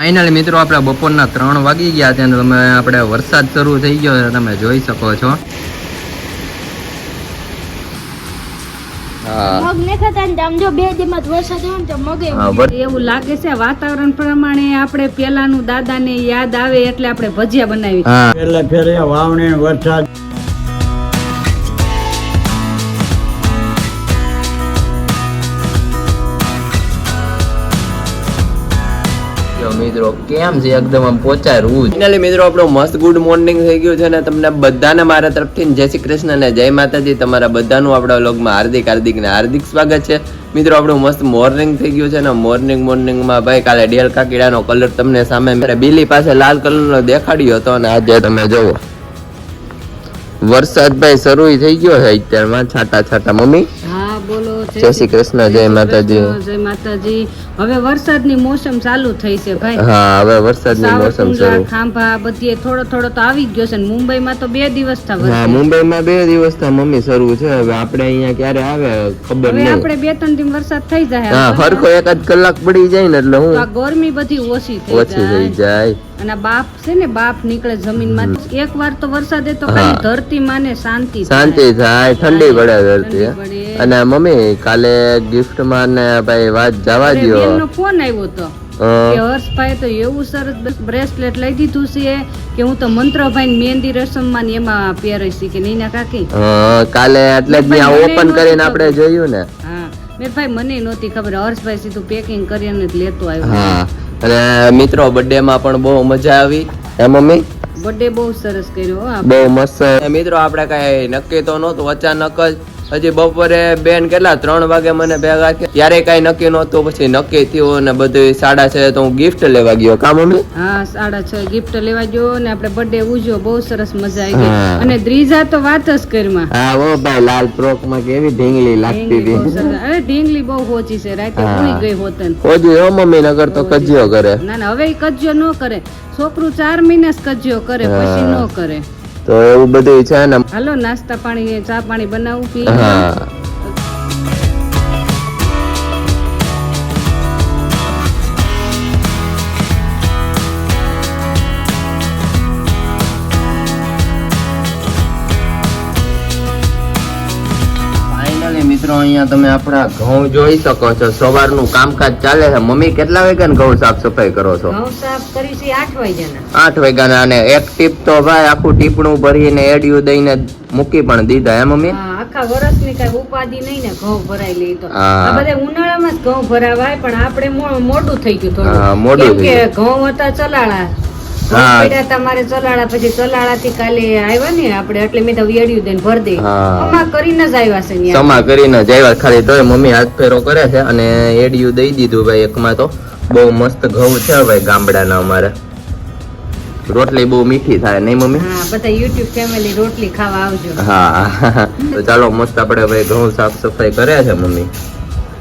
Finally મિત્રો આપણે બપોરના 3 વાગી ગયા છે અને તમે આપણે વરસાદ શરૂ થઈ ગયો છે, તમે જોઈ શકો છો. એવું લાગે છે વાતાવરણ પ્રમાણે આપણે પેલાનું દાદાને યાદ આવે એટલે આપણે ભજીયા બનાવી. એટલે ફેરે વાવણી વરસાદ મિત્રો કેમ છે એકદમ આમ પોચારું. ફાઇનલી મિત્રો આપણું મસ્ત ગુડ મોર્નિંગ થઈ ગયું છે ને તમને બધાને મારા તરફથી જય શ્રી કૃષ્ણ અને જય માતાજી. તમારા બધાનું આપણા વ્લોગમાં હાર્દિક સ્વાગત છે. મિત્રો આપણું મસ્ત મોર્નિંગ થઈ ગયું છે ને મોર્નિંગમાં ભાઈ કાલે ડેલ કાકીડાનો કલર તમને સામે બિલી પાસે લાલ કલરનો દેખાડ્યો હતો અને આજે તમે જોવો વરસાદ ભાઈ શરૂ થઈ ગયો છે અત્યારમાં છાટા. મમ્મી બોલો જય શ્રી કૃષ્ણ જય માતાજી. જય માતાજી. હવે વરસાદની મોસમ ચાલુ થઈ છે ભાઈ. હા હવે વરસાદની મોસમ શરૂ. ખાંભા બધીએ થોડો તો આવી ગયો છે. મુંબઈમાં તો 2 દિવસ થા વરસાદ. હા મુંબઈમાં 2 દિવસ થા મમ્મી શરૂ છે. હવે આપણે અહીંયા ક્યારે આવે ખબર નહીં. આપણે 2-3 દિન વરસાદ થઈ જાય. હા ફરકો 1 કલાક પડી જાય ને એટલે હું ગરમી બધી ઓછી થઈ જાય. અને બાપ છે ને બાપ નીકળે જમીનમાં. એક વાર તો વરસાદે તો ખાલી ધરતી માને શાંતિ થાય, ઠંડી પડે ધરતી. અને મમ્મી કાલે ગિફ્ટ માં ને ભાઈ વાત જવા દો. બેનનો ફોન આવ્યો તો કે હર્ષભાઈ તો એવું સરસ બ્રેસલેટ લઈ દીધું છે કે હું તો મંત્રભાઈ મહેંદી રસમ માં એમાં પહેરીશ કે નહીં ના કાકી. કાલે એટલે જ ઓપન કરીને આપણે જોયું ને. હા મેં ભાઈ મને નહોતી ખબર. હર્ષભાઈ સીધું પેકિંગ કરીને જ લેતો આવ્યો. હા અને મિત્રો બર્થડે માં પણ બહુ મજા આવી. હે મમ્મી બર્થડે બહુ સરસ કર્યો. બહુ મસ્ત. મિત્રો આપણે કઈ નક્કી તો નહોતું, અચાનક જ હજી બપોરે બેન કેટલા 3 વાગે મને ભેગા થયા ત્યારે કઈ નક્કી નહોતું. પછી નક્કી થયું ને બધું 6:30 તો હું ગિફ્ટ લેવા ગયો. કા મમ્મી? હા 6:30 ગિફ્ટ લેવા ગયો ને આપણે બર્થડે ઉજવ્યો. બહુ સરસ મજા આવી ગઈ. અને દ્રીજા તો વાત જ કરમાં. હા ઓ ભાઈ લાલ ફ્રોક માં કેવી ઢીંગલી લાગતી હતી. અરે ઢીંગલી બહુ હોચી છે. રાતે ભૂલી ગઈ હોતન. હોજી હો મમ્મી નગર તો કજ્યો કરે. ના હવે કજ્યો ન કરે. છોકરું 4 મહિના કજ્યો કરે પછી ન કરે. તો એવું બધું છે ને. હાલો નાસ્તા પાણી ચા પાણી બનાવું પી. મિત્રો અહીંયા તમે આપણા ઘઉં જોઈ શકો છો. સવારનું કામકાજ ચાલે છે. મમ્મી કેટલા વાગ્યા ઘઉં સાફ સફાઈ કરો છો? ઘઉં સાફ કરી છે 8 વાગ્યાના. 8 વાગ્યાના. અને એક ટીપ તો ભાઈ આખું ટીપણું ભરીને એડિયું દઈને મૂકી પણ દીધા. હે મમ્મી? આખા વર્ષની કઈ ઉપાધિ નહીં ને ઘઉં ભરાઈ લે તો. આ બધા ઉનાળામાં જ ઘઉં ભરાવાય પણ આપણે મોડું થઈ ગયું થોડું. મોડું કે ઘઉં હતા ચલાળા. તમારે ચલાડા પછી ચલાડા થી કાલે આવ્યા ને આપણે એટલે મેં તો વેડિયું દઈને ભર દઈ. સમા કરીને જ આવ્યા છે. સમા કરીને જ આવ્યા ખાલી તોય મમ્મી હાથ ફેરો કરે છે અને એડિયું દઈ દીધું ભાઈ. એકમાં તો બહુ મસ્ત ઘઉં છે ભાઈ ગામડાના. અમારે રોટલી બહુ મીઠી થાય નહીં મમ્મી? હા બધા YouTube ફેમિલી રોટલી ખાવા આવજો. હા તો ચાલો મસ્ત આપણે ભાઈ ઘઉં સાફ સફાઈ કરે છે મમ્મી.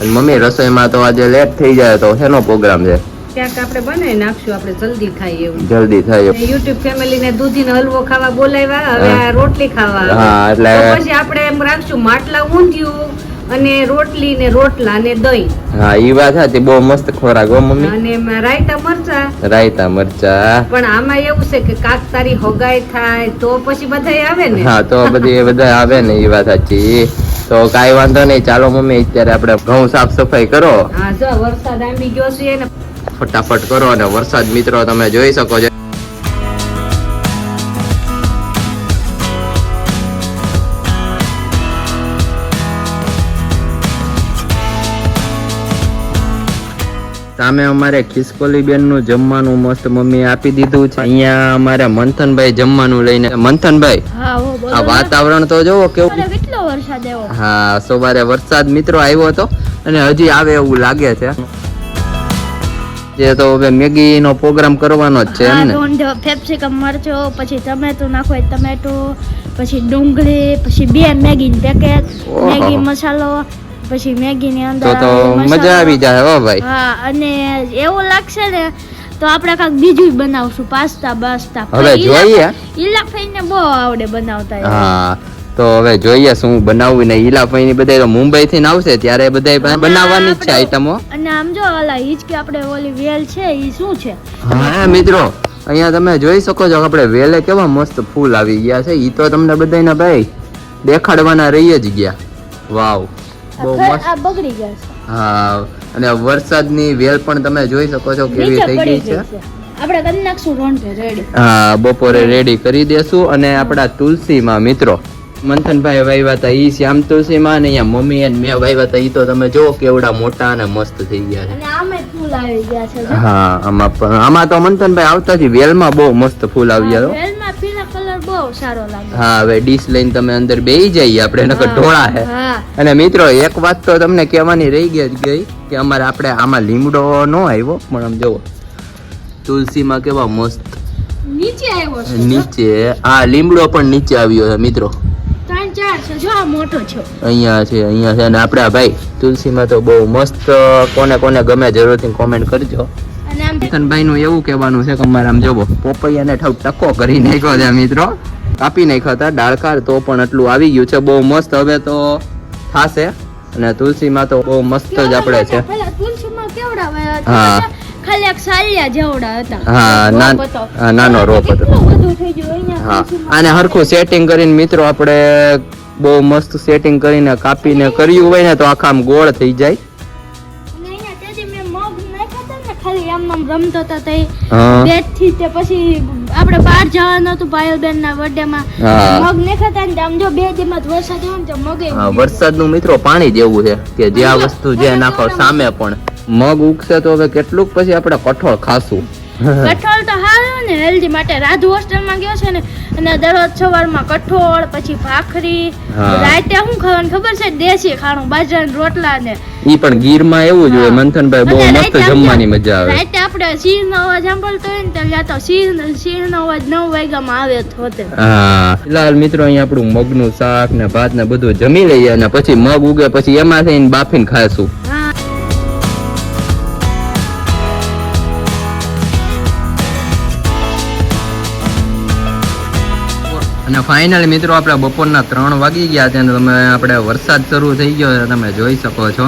અને મમ્મી રસોઈમાં તો આજે લેટ થઈ જાય તો શેનો પ્રોગ્રામ છે? ક્યાંક આપણે બનાવી નાખશું. આપણે જલ્દી થાય એવું. જલ્દી થાય. YouTube ફેમિલી ને દૂધીનો હલવો ખાવા બોલાવ્યા. હવે આ રોટલી ખાવા. હા એટલે પછી આપણે એમ રાખશું માટલા ઊંધિયું અને રોટલી ને રોટલા ને દહીં. હા ઈ વાત હતી. બહુ મસ્ત ખોરાક હો મમ્મી. અને એમાં રાયતા મરચા. પણ આમાં એવું છે કે કાક તારી હોગાઈ થાય તો પછી બધાય આવે ને. હા તો બધા આવે ને. ઈ વાત સાચી. તો કાઈ વાંધો નહીં. ચાલો મમ્મી અત્યારે આપણે ઘઉં સાફ સફાઈ કરો. હા જો વરસાદ આવી ગયો છે ને ફટાફટ કરો. અને વરસાદ મિત્રો તમે જોઈ શકો છો. સામે અમારે ખિસકોલી બેન નું જમવાનું મસ્ત મમ્મી આપી દીધું છે. અહીંયા અમારે મંથનભાઈ જમવાનું લઈને. મંથનભાઈ આ વાતાવરણ તો જોવો કેવું. કેટલો વરસાદ આવ્યો. હા સવારે વરસાદ મિત્રો આવ્યો હતો અને હજી આવે એવું લાગે છે. જે તો હવે મેગી નો પ્રોગ્રામ કરવાનો જ છે એમ ને. કેપ્સિકમ મરચો પછી ટમેટો નાખો ટમેટો પછી ડુંગળી પછી 2 મેગી ની પેકેટ મેગી મસાલો પછી મેગી ની અંદર તો મજા આવી જાય હો ભાઈ. હા અને એવું લાગશે ને તો આપણે કાંઈક બીજું બનાવશું. પાસ્તા બાસ્તા હવે જોઈએ. ઈલા ફઈને બહુ આવડે બનાવતા. હા તો હવે જોઈએ શું બનાવવું ને ઈલાભાઈ ની બધા મુંબઈ થી આવશે ત્યારે બધા બનાવવાની જ છે આઈટમો. અને આમ જો ઓલા હિચકી આપણે ઓલી વેલ છે ઈ શું છે? હા મિત્રો અહીંયા તમે જોઈ શકો છો કે આપણે વેલે કેવા મસ્ત ફૂલ આવી ગયા છે. ઈ તો તમને બધાને ભાઈ દેખાડવાના રહી જ ગયા. વાવ બહુ મસ્ત. આ બગડી ગયા છે. હા અને વરસાદની વેલ પણ તમે જોઈ શકો છો કેવી થઈ ગઈ છે. આપણે કરી નાખશું રોંઢે રેડી. હા બપોરે રેડી કરી દેશું. અને આપડા તુલસીમાં મિત્રો મંથનભાઈ વાવ્યા હતા ઈ શ્યામ તુલસીમાં ને અહીંયા મમ્મી અને મેં વાવ્યા હતા ઈ તો તમે જો કેવડા મોટા અને મસ્ત થઈ ગયા છે. અને આમે ફૂલ આવી ગયા છે. હા આમાં તો મંથનભાઈ આવતાથી વેલમાં બહુ મસ્ત ફૂલ આવી ગયા. વેલમાં પીળા કલર બહુ સારો લાગે. હા હવે ડીશ લઈને તમે અંદર બેહી જઈએ આપણે નકર ઢોળા છે. હા અને મિત્રો એક વાત તો તમને કહેવાની રહી ગઈ કે અમારે આપણે આમાં લીમડો નો આવ્યો પણ આમ જોવો તુલસીમાં કેવા મસ્ત નીચે આવ્યો છે. નીચે આ લીમડો પણ નીચે આવ્યો છે મિત્રો. 3-4 છે જો આ મોટો છે. અહીંયા છે અને આપડા ભાઈ તુલસીમાં તો બહુ મસ્ત. કોને ગમે જરૂરથી કોમેન્ટ કરજો. અને આમ ભાઈ નું એવું કહેવાનું છે કે અમારે આમ જોવો પોપૈયાને ઠાવ ટકો કરી નાખ્યો છે મિત્રો. કાપી નાખ્યો હતા ડાળકાર તો પણ આટલું આવી ગયું છે બહુ મસ્ત. હવે તો થાશે. અને તુલસીમાં તો બહુ મસ્ત જ આપણે છે. પેલા તુલસીમાં કેવડા વાયા હા. હતા? ખાલી એક સાલિયા જેવડા હતા. હા નાનો રોપ હતો. કેટલું બધું થઈ ગયું અહીંયા હા તુલસીમાં. અને હરખું સેટિંગ કરીને મિત્રો આપણે બહુ મસ્ત સેટિંગ કરીને કાપીને કર્યું હોય ને તો આખા આમ ગોળ થઈ જાય. અને અહીંયા તેથી મેં મગ નાખ્યા હતા ને ખાલી આમ રમતો હતો તે હા. બેટ થી તે પછી આપણે બહાર જવાનું હતું પાયલબેન ના બર્થડે માં. હા. મગ નાખ્યા હતા ને આમ જો 2 દિવસ વરસાદ આવ્યો ને તો મગે હા વરસાદનું મિત્રો પાણી જેવું છે કે જે આ વસ્તુ જે નાખો સામે પણ મગ ઉગશે તો હવે કેટલુંક પછી આપણે કઠોળ ખાશું. કઠોળ તો હારું ને હેલ્ધી માટે. રાજુ હોસ્ટેલમાં ગયો છે ને અને દરરોજ સવારમાં કઠોળ પછી ભાખરી. હા. રાતે શું ખાવાનું ખબર છે? દેશી ખાણું બાજરાના રોટલા ને. ઈ પણ ગીરમાં એવું જ હોય મંથનભાઈ બહુ અને મસ્ત રાતે જમવાની મજા આવે. રાતે આપણે સિંહનો અવાજ સાંભળતો હોય ને તો યા તો સિંહનો અવાજ 9 વાગ્યામાં આવે તો હોતે. હા ફિલહાલ મિત્રો અહીંયા આપણું મગનું શાક ને ભાત ને બધું જમી લઈએ અને પછી મગ ઉગે પછી એમાં થઈને બાફીને ખાશું. હા અને ફાઇનલી મિત્રો આપણે બપોરના 3 વાગી ગયા છે અને તમે આપણે વરસાદ શરૂ થઈ ગયો છે તમે જોઈ શકો છો.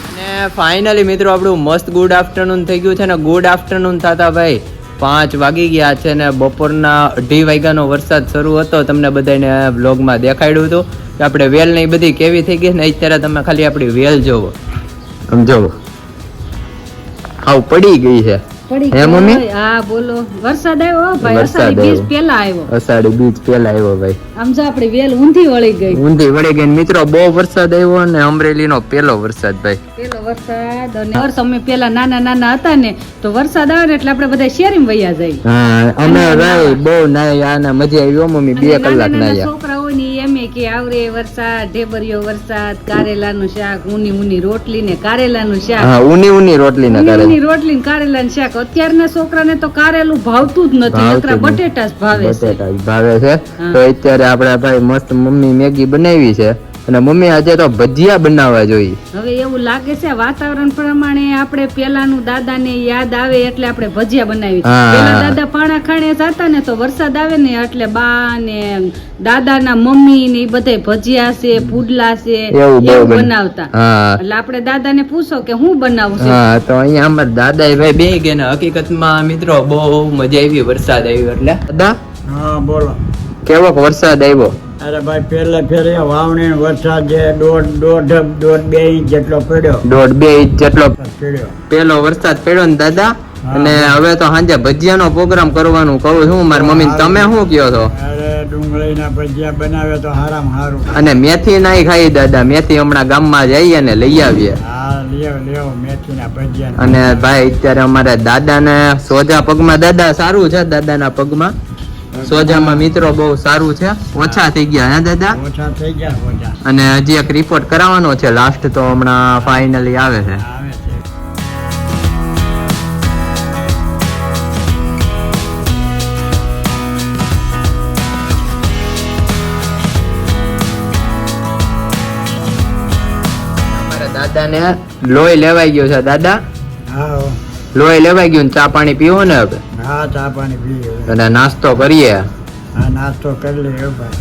અને ફાઇનલી મિત્રો આપણું મસ્ત ગુડ આફ્ટરનૂન થઈ ગયું છે ને ગુડ આફ્ટરનૂન થતા ભાઈ 5 વાગી ગયા છે ને બપોરના 2:30 વાગ્યાનો વરસાદ શરૂ હતો. તમને બધાને વ્લોગમાં દેખાડ્યું હતું કે આપણે વેલ ને બધી કેવી થઈ ગઈ ને અત્યારે તમે ખાલી આપણી વેલ જોવો સમજો આવ પડી ગઈ છે. હે મમ્મી? હા બોલો. વરસાદ આવ્યો ભાઈ. વરસાદ અષાઢી બીજ આવ્યો. પેલા આવ્યો. અષાઢી બીજ પેલા આવ્યો ભાઈ. આમ જો આપડી વેલ ઊંધી વળી ગઈ. ઊંધી વળી ગઈ મિત્રો બહુ વરસાદ આવ્યો અને અમરેલીનો પેલો વરસાદ ભાઈ. પેલો વરસાદ અને વર્ષ અમે પેલા નાના હતા ને તો વરસાદ આવે ને એટલે આપણે બધા શેરીમાં વયા જાય. હા અમે ભાઈ બહુ નાયા અને મજા આવી હો મમ્મી 2 કલાક નાના નાયા. છોકરાઓની એમે કે આવરે વરસાદ ઢેબરિયો વરસાદ કારેલાનું શાક ઊની રોટલી ને કારેલાનું શાક. હા ઊની રોટલી ના કરે. ઊની રોટલી ને કારેલાનું શાક. અત્યારના છોકરાને તો કારેલું ભાવતું જ નથી. નકરા બટેટા જ ભાવે છે. બટેટા જ ભાવે છે. તો અત્યારે આપણે ભાઈ મસ્ત મમ્મી મેગી બનાવી છે અને મમ્મી આજે તો ભજીયા બનાવવા જોઈએ. હવે એવું લાગે છે વાતાવરણ પ્રમાણે આપણે પેલાનું દાદાને યાદ આવે એટલે આપણે ભજીયા બનાવી. હા. પેલા દાદા પાણા ખાણે જતા ને તો વરસાદ આવે ને એટલે બા ને દાદાના મમ્મી ને ઈ બધે ભજીયા છે પુડલા છે એવું બહુ એવું બનાવતા. હા એટલે આપણે દાદાને પૂછો કે હું બનાવું છે. હા તો અહીંયા અમારા દાદા ભાઈ બે ગયા ને હકીકતમાં મિત્રો બહુ મજા આવી વરસાદ આવ્યો એટલે. દાદા હા બોલો. કેવો વરસાદ આવ્યો? અરે ભાઈ પહેલે ફેરે વાવણી વરસાદ જે 1.5-2 ઇંચ જેટલો પડ્યો. 1.5-2 ઇંચ જેટલો પડ્યો. પેલો વરસાદ પડ્યો ને દાદા. અને હવે તો સાંજે ભજીયાનો પ્રોગ્રામ કરવાનું કહું છું મારી મમ્મી. તમે શું કહો છો? અરે ડુંગળીના ભજીયા બનાવે તો હારામાં હારું. અને મેથી નાઈ ખાઈ દાદા. મેથી હમણાં ગામમાં જઈએ અને લઈ આવીએ. હા લેવો મેથીના ભજીયા. અને ભાઈ અત્યારે અમારે દાદાને સોજા પગમાં દાદા સારું છે. દાદાના પગમાં સોજામાં મિત્રો બહુ સારું છે. ઓછા થઈ ગયા હે દાદા? ઓછા થઈ ગયા ઓછા. અને હજી એક રિપોર્ટ કરાવવાનો છે લાસ્ટ તો હમણાં ફાઇનલી આવે છે. આવે છે. અમારા દાદાને લોહી લેવાઈ ગયું છે દાદા. હા લોહી લેવાઈ ગયું ને ચા પાણી પીવો ને હવે. હા ચા પાણી પીએ અને નાસ્તો કરીએ. હા નાસ્તો કરી લઈએ ભાઈ.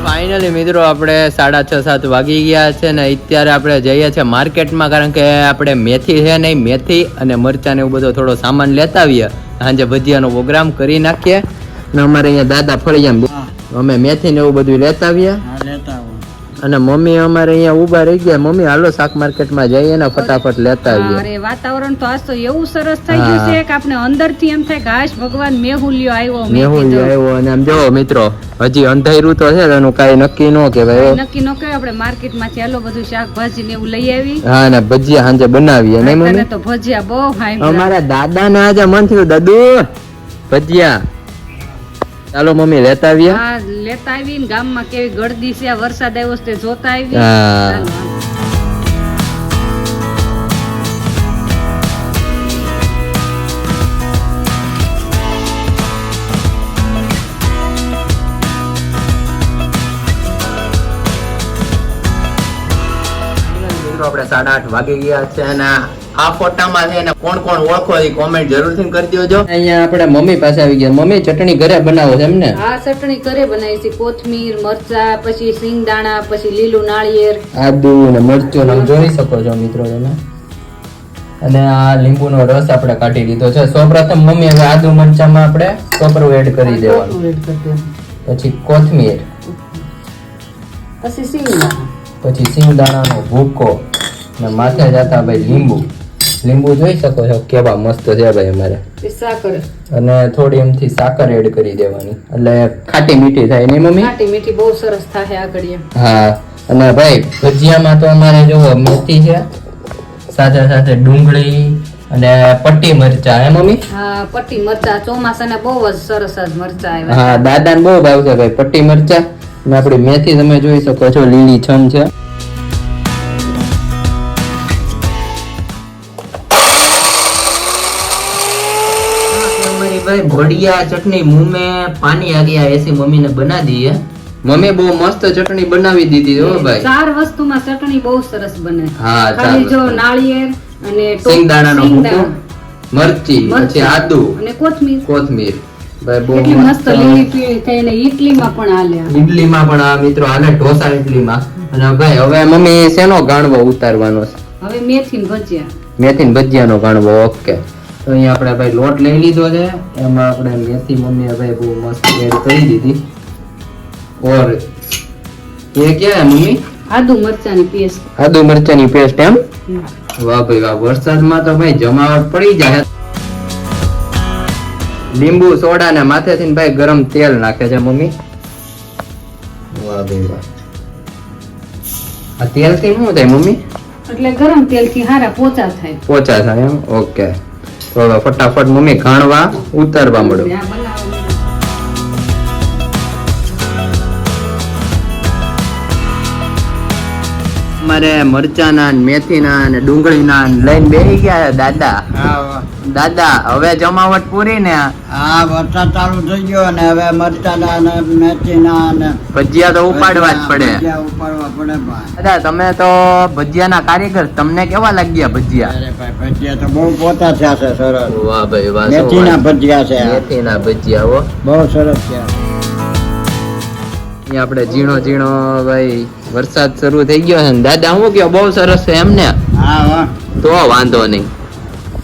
ફાઇનલી મિત્રો આપણે 6:30-7 વાગી ગયા છે ને અત્યારે આપણે જઈએ છીએ માર્કેટમાં, કારણ કે આપણે મેથી છે નહીં, મેથી અને મરચાં ને એવું બધો થોડો સામાન લેતા આવીએ. સાંજે ભજીયાનો પ્રોગ્રામ કરી નાખીએ. અને અમારે અહીંયા દાદા ફળિયા અમે મેથી ને એવું બધું લેતા આવીએ. હા લેતા આવો. અને મમ્મી અમારે અહીંયા ઊભા રહી ગયા. મમ્મી હાલો શાક માર્કેટમાં જઈએ ને ફટાફટ લેતા આવીએ. અરે વાતાવરણ તો આજ તો એવું સરસ થઈ ગયું છે કે આપણે અંદરથી એમ થાય કે હાશ ભગવાન મેહુલિયો આવ્યો. મેહુલિયો આવ્યો. અને આમ જો મિત્રો હજી અંધારું તો છે, એનું કાંઈ નક્કી ન કહેવાય. નક્કી ન કહેવાય. આપણે માર્કેટમાંથી ચાલો બધું શાકભાજી ને એવું લઈ આવી. હા ને ભજીયા સાંજે બનાવીએ નહીં મમ્મી? તને તો ભજીયા બહુ હાઈ. અમારા દાદા ને આજે મન થયું દાદુ ભજીયા, ચાલો મમ્મી લેતા આવીએ. હા લેતા આવી ને ગામમાં કેવી ગળદી છે, વરસાદ આવ્યો છે તે જોતા આવી. હા. ચાલો. આપણે 8:30 વાગી ગયા છે અને આ ફોટામાં છે ને કોણ કોણ ઓળખો એ કોમેન્ટ જરૂરથી કરી દેજો. અહીંયા આપણે મમ્મી પાસે આવી ગયા. મમ્મી ચટણી ઘરે બનાવો છે એમ ને? આ ચટણી ઘરે બનાવી છે. કોથમીર, મરચા, પછી સિંગદાણા, પછી લીલું નાળિયેર, આદુ ને મરચું ને જોઈ શકો છો મિત્રો તમે. અને આ લીંબુનો રસ આપણે કાઢી લીધો છે. સૌપ્રથમ મમ્મી હવે આદુ મરચામાં આપણે સોપરું એડ કરી દેવાનું, એડ કરી દેવાનું. પછી કોથમીર, પછી સિંગદાણા, પછી સિંગદાણાનો ભૂકો ને માથે જતા ભાઈ લીંબુ. લીંબુ જોઈ શકો છો કેવા મસ્ત છે ભાઈ અમારે. સાકર અને થોડી એમથી સાકર એડ કરી દેવાની એટલે ખાટી મીઠી થાય નહીં મમ્મી? ખાટી મીઠી બહુ સરસ થાય આગળ. હા. અને ભાઈ ભજીયામાં તો અમારે જો મેથી છે, સાથે સાથે ડુંગળી અને પટ્ટી મરચા. હે મમ્મી? હા પટ્ટી મરચા ચોમાસાના બહુ જ સરસ જ મરચા આવ્યા. હા દાદાને બહુ ભાવશે ભાઈ પટ્ટી મરચા. અને આપણી મેથી તમે જોઈ શકો છો લીલી છમ છે. भाई बढ़िया चटनी मुंह में पानी आ गया ऐसी मम्मी ने बना दी है. मम्मी बહુ મસ્ત ચટણી બનાવી દીધી હો ભાઈ. 4 વસ્તુમાં ચટણી બહુ સરસ બને. હા ખાલી જો નાળિયેર અને સિંગદાણાનો ભૂકો, મરચી, પછી આદુ અને કોથમીર. ભાઈ બહુ કેટલી મસ્ત લીલી પીળી થઈને ઈડલીમાં પણ હાલે. ઈડલીમાં પણ આ મિત્રો હાલે, ઢોસા ઈડલીમાં. અને ભાઈ હવે મમ્મી શેનો ગાણવો ઉતારવાનો છે? હવે મેથી ને ભજીયા. મેથી ને ભજીયાનો ગાણવો. ઓકે. તો અહીંયા આપણે ભાઈ લોટ લઈ લીધો છે, એમાં આપણે મેથી મમ્મીએ ભાઈ બહુ મસ્ત એડ કરી દીધી. ઓર ये क्या है मम्मी? આદુ મરચાની પેસ્ટ. આદુ મરચાની પેસ્ટ એમ? વાહ ભાઈ વાહ. વરસાદમાં તો ભાઈ જમાવટ પડી જાય. લીંબુ સોડા ને માથેથી ભાઈ ગરમ તેલ નાખે છે મમ્મી. વાહ ભાઈ વાહ. આ તેલ થી શું થાય મમ્મી? એટલે ગરમ તેલ થી હારા પોચા થાય. પોચા થાય એમ? ઓકે. તો હવે ફટાફટ મમ્મી ઘાણવા ઉતારવા મળો. આ બનાવવાનું. મારે મરચાના મેથીના અને ડુંગળીના લઈને બેસી ગયા દાદા. હા દાદા હવે જમાવટ પૂરી ને? હા વરસાદ ચાલુ થઈ ગયો ને હવે મરચાના ને મેથીના ને ભજીયા તો ઉપાડવા જ પડે. ભજીયા ઉપાડવા પડે ભાઈ. દાદા તમે તો ભજીયાના કારીગર, તમને કેવા લાગ્યા ભજીયા? અરે ભાઈ ભજીયા તો બહુ પોતા થયા છે સરસ. વાહ ભાઈ વાહ. મેથીના ભજીયા છે. મેથીના ભજીયા હો બહુ સરસ છે. અહીંયા આપણે ઝીણો ઝીણો ભાઈ વરસાદ શરૂ થઈ ગયો છે ને દાદા હું કયો બહુ સરસ છે એમ ને? હા વાહ. તો વાંધો નહીં.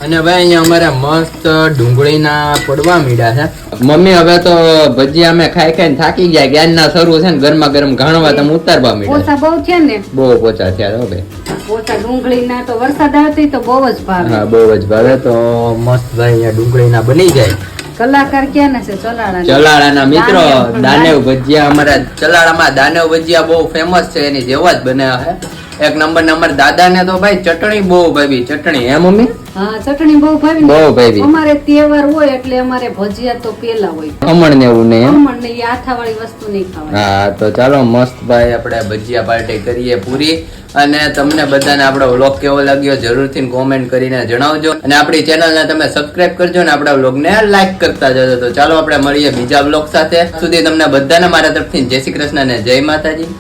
અને ભાઈ અહીંયા અમારે મસ્ત ડુંગળીના પડવા મીડા છે. મમ્મી હવે તો ભજીયા અમે ખાઈ ખાઈને થાકી ગયા. જ્ઞાનના શરૂ છે ને ગરમા ગરમ ઘાણવા તમે ઉતારવા મીડા. પોચા બહુ છે ને? બહુ પોચા થયા હો ભાઈ. પોચા ડુંગળીના તો વરસાદ આવતી તો બહુ જ ભાવે. હા બહુ જ ભાવે. તો મસ્ત ભાઈ અહીંયા ડુંગળીના બની જાય. કલાકાર ક્યાં ના છે? ચલાળા. ચલાળાના મિત્રો દાનેવ ભજીયા. અમારા ચલાળામાં દાનેવ ભજીયા બહુ ફેમસ છે, એની જેવા જ બનાવ્યા છે. એક નંબર દાદાને તો ભાઈ ચટણી બહુ ભાવી. ચટણી હે મમ્મી? હા ચટણી બહુ ભાવી. બહુ ભાવી. અમારે તહેવાર હોય એટલે અમારે ભજીયા તો પેલા હોય. ખમણ ને એવું નહીં? ખમણ ને આથાવાળી વસ્તુ નહીં ખાવાની. હા તો ચાલો મસ્ત ભાઈ આપણે ભજીયા પાર્ટી કરીએ પૂરી. અને તમને બધાને આપણો વ્લોગ કેવો લાગ્યો જરૂરથી કોમેન્ટ કરીને જણાવજો. અને આપણી ચેનલને તમે સબસ્ક્રાઇબ કરજો ને આપણા વ્લોગને લાઈક કરતા જજો. તો ચાલો આપણે મળીએ બીજા વ્લોગ સાથે. સુધી તમને બધાને મારા તરફથી જય શ્રી કૃષ્ણ અને જય માતાજી.